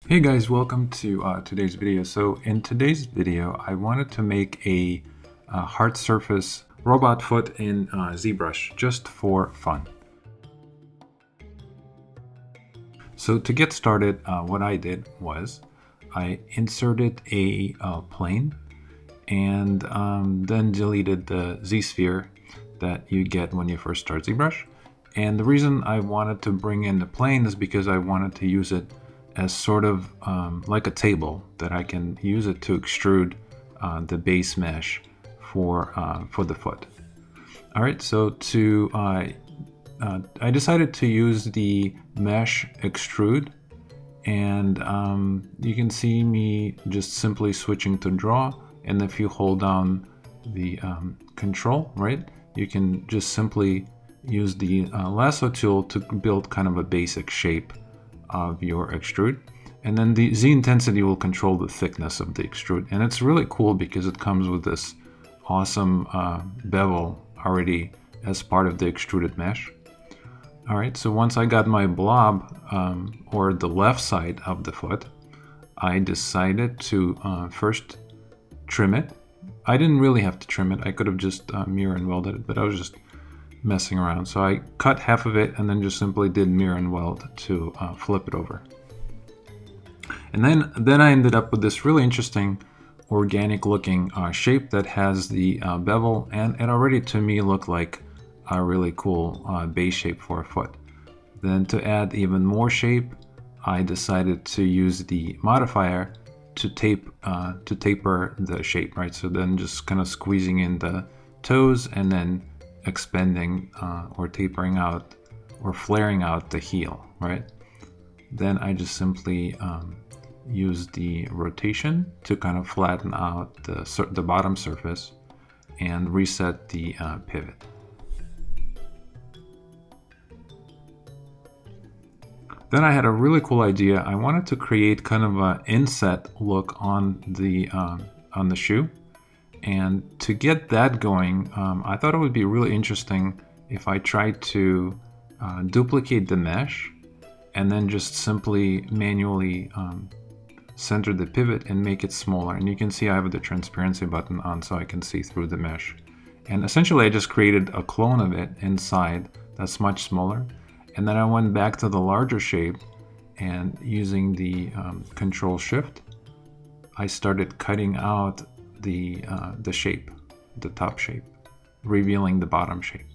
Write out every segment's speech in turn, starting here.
Hey guys, welcome to today's video. So in today's video, I wanted to make a hard surface robot foot in zBrush just for fun. So to get started, what I did was I inserted a plane and then deleted the Z-sphere that you get when you first start zBrush. And the reason I wanted to bring in the plane is because I wanted to use it as sort of like a table that I can use it to extrude the base mesh for the foot. All right, so I decided to use the mesh extrude, and you can see me just simply switching to draw, and if you hold down the control, right, you can just simply use the lasso tool to build kind of a basic shape of your extrude, and then the Z intensity will control the thickness of the extrude. And it's really cool because it comes with this awesome bevel already as part of the extruded mesh. All right, so once I got my blob or the left side of the foot, I decided to first trim it. I didn't really have to trim it. I could have just mirror and welded it, but I was just messing around. So I cut half of it and then just simply did mirror and weld to flip it over. And then I ended up with this really interesting organic looking shape that has the bevel, and it already to me looked like a really cool base shape for a foot. Then to add even more shape, I decided to use the modifier to taper the shape, right? So then just kind of squeezing in the toes and then expanding or tapering out or flaring out the heel, right? Then I just simply use the rotation to kind of flatten out the bottom surface and reset the pivot. Then I had a really cool idea. I wanted to create kind of an inset look on the shoe. And to get that going, I thought it would be really interesting if I tried to duplicate the mesh and then just simply manually center the pivot and make it smaller. And you can see I have the transparency button on so I can see through the mesh. And essentially I just created a clone of it inside that's much smaller. And then I went back to the larger shape, and using the Control Shift, I started cutting out the shape, the top shape, revealing the bottom shape.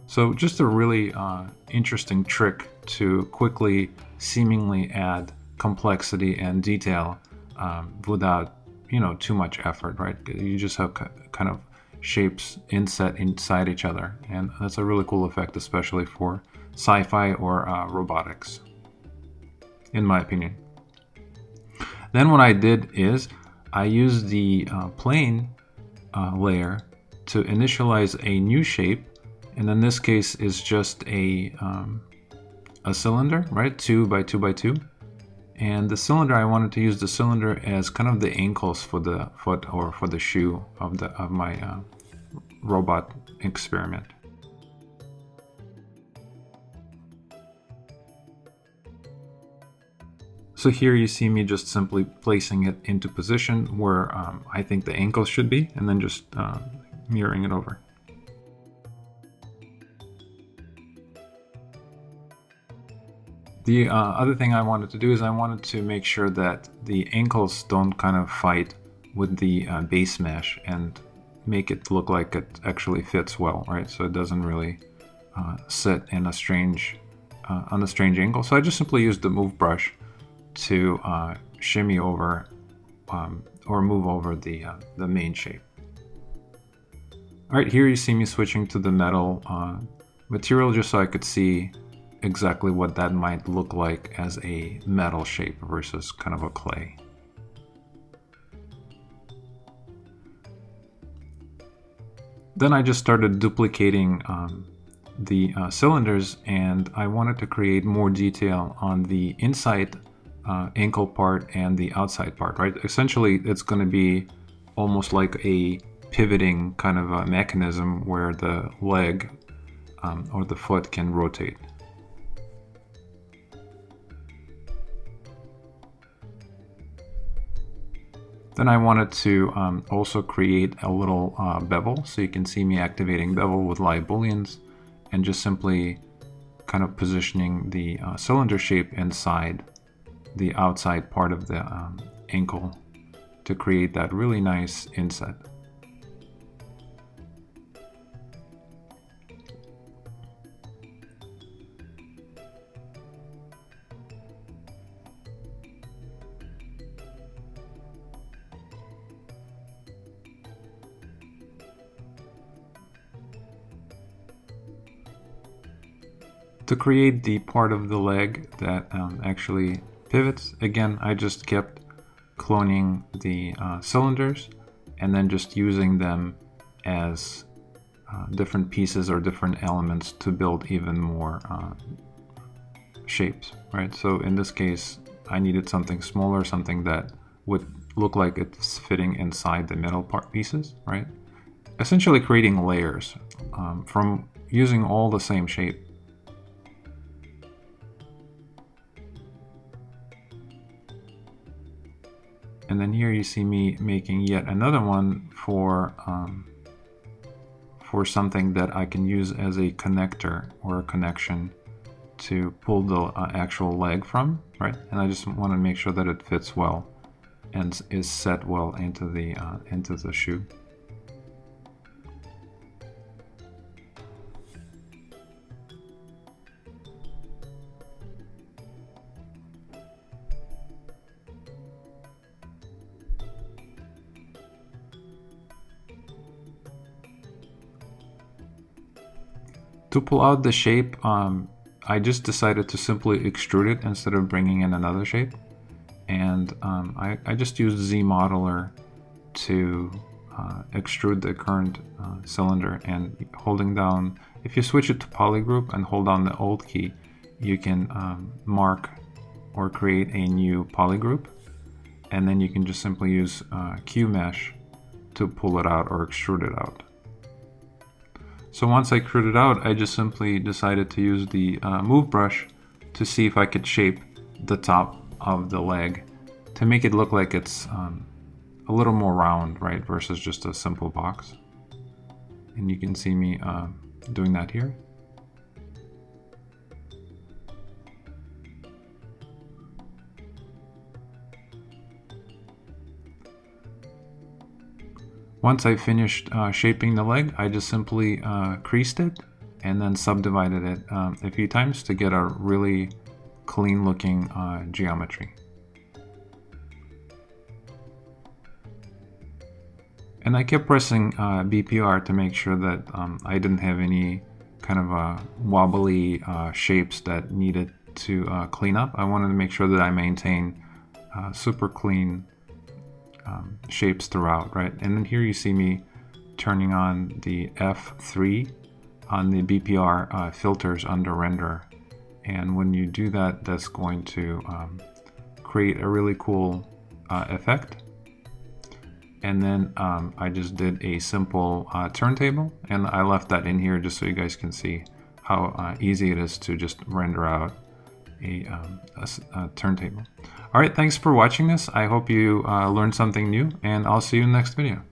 So just a really interesting trick to quickly seemingly add complexity and detail without too much effort, right? You just have kind of shapes inset inside each other, and that's a really cool effect, especially for sci-fi or robotics, in my opinion. Then what I did is I used the plane layer to initialize a new shape, and in this case is just a cylinder, right? 2 by 2 by 2. And the cylinder, I wanted to use the cylinder as kind of the ankles for the foot or for the shoe of my robot experiment. So here you see me just simply placing it into position where I think the ankles should be, and then just mirroring it over. The other thing I wanted to do is I wanted to make sure that the ankles don't kind of fight with the base mesh and make it look like it actually fits well, right? So it doesn't really sit in a strange on a strange angle. So I just simply used the move brush to shimmy over or move over the main shape. All right, here you see me switching to the metal material just so I could see exactly what that might look like as a metal shape versus kind of a clay. Then I just started duplicating the cylinders, and I wanted to create more detail on the inside ankle part and the outside part, right? Essentially, it's going to be almost like a pivoting kind of a mechanism where the leg or the foot can rotate. Then I wanted to also create a little bevel, so you can see me activating bevel with live booleans and just simply kind of positioning the cylinder shape inside the outside part of the ankle to create that really nice inset. To create the part of the leg that actually pivots, again, I just kept cloning the cylinders and then just using them as different pieces or different elements to build even more shapes, right? So in this case, I needed something smaller, something that would look like it's fitting inside the middle part pieces, right? Essentially creating layers from using all the same shape. And then here you see me making yet another one for something that I can use as a connector or a connection to pull the actual leg from, right? And I just want to make sure that it fits well and is set well into the shoe. To pull out the shape, I just decided to simply extrude it instead of bringing in another shape. And I just used zModeler to extrude the current cylinder, and holding down, if you switch it to polygroup and hold down the Alt key, you can mark or create a new polygroup, and then you can just simply use Q mesh to pull it out or extrude it out. So once I extrude it out, I just simply decided to use the move brush to see if I could shape the top of the leg to make it look like it's a little more round, right, versus just a simple box. And you can see me doing that here. Once I finished shaping the leg, I just simply creased it and then subdivided it a few times to get a really clean looking geometry. And I kept pressing BPR to make sure that I didn't have any kind of wobbly shapes that needed to clean up. I wanted to make sure that I maintain super clean shapes throughout, right? And then here you see me turning on the F3 on the BPR filters under render. And when you do that, that's going to create a really cool effect. And then I just did a simple turntable, and I left that in here just so you guys can see how easy it is to just render out a turntable. All right, thanks for watching this. I hope you learned something new, and I'll see you in the next video.